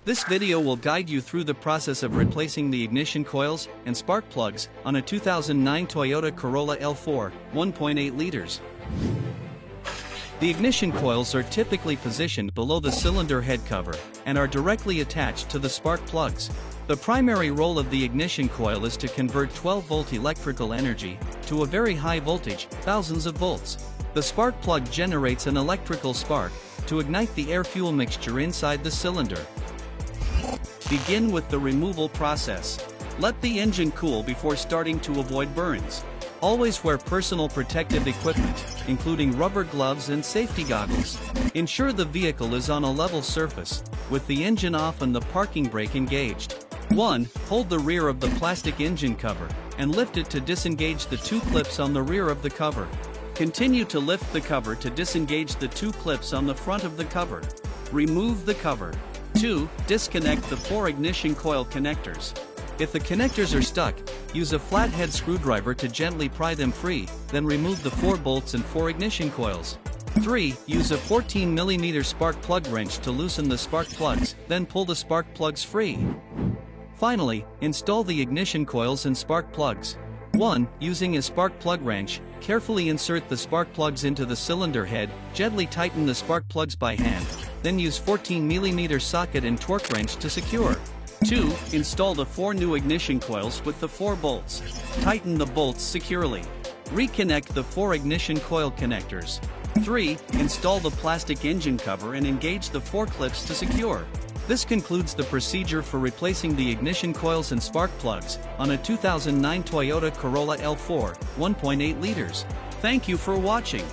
This video will guide you through the process of replacing the ignition coils and spark plugs on a 2009 Toyota Corolla L4, 1.8 liters. The ignition coils are typically positioned below the cylinder head cover and are directly attached to the spark plugs. The primary role of the ignition coil is to convert 12-volt electrical energy to a very high voltage, thousands of volts. The spark plug generates an electrical spark to ignite the air-fuel mixture inside the cylinder. Begin with the removal process. Let the engine cool before starting to avoid burns. Always wear personal protective equipment, including rubber gloves and safety goggles. Ensure the vehicle is on a level surface, with the engine off and the parking brake engaged. 1. Hold the rear of the plastic engine cover, and lift it to disengage the two clips on the rear of the cover. Continue to lift the cover to disengage the two clips on the front of the cover. Remove the cover. 2. Disconnect the 4 ignition coil connectors. If the connectors are stuck, use a flathead screwdriver to gently pry them free, then remove the 4 bolts and 4 ignition coils. 3. Use a 14 mm spark plug wrench to loosen the spark plugs, then pull the spark plugs free. Finally, install the ignition coils and spark plugs. 1. Using a spark plug wrench, carefully insert the spark plugs into the cylinder head, gently tighten the spark plugs by hand, then use 14 mm socket and torque wrench to secure. 2. Install the 4 new ignition coils with the 4 bolts. Tighten the bolts securely. Reconnect the 4 ignition coil connectors. 3. Install the plastic engine cover and engage the 4 clips to secure. This concludes the procedure for replacing the ignition coils and spark plugs on a 2009 Toyota Corolla L4, 1.8 liters. Thank you for watching.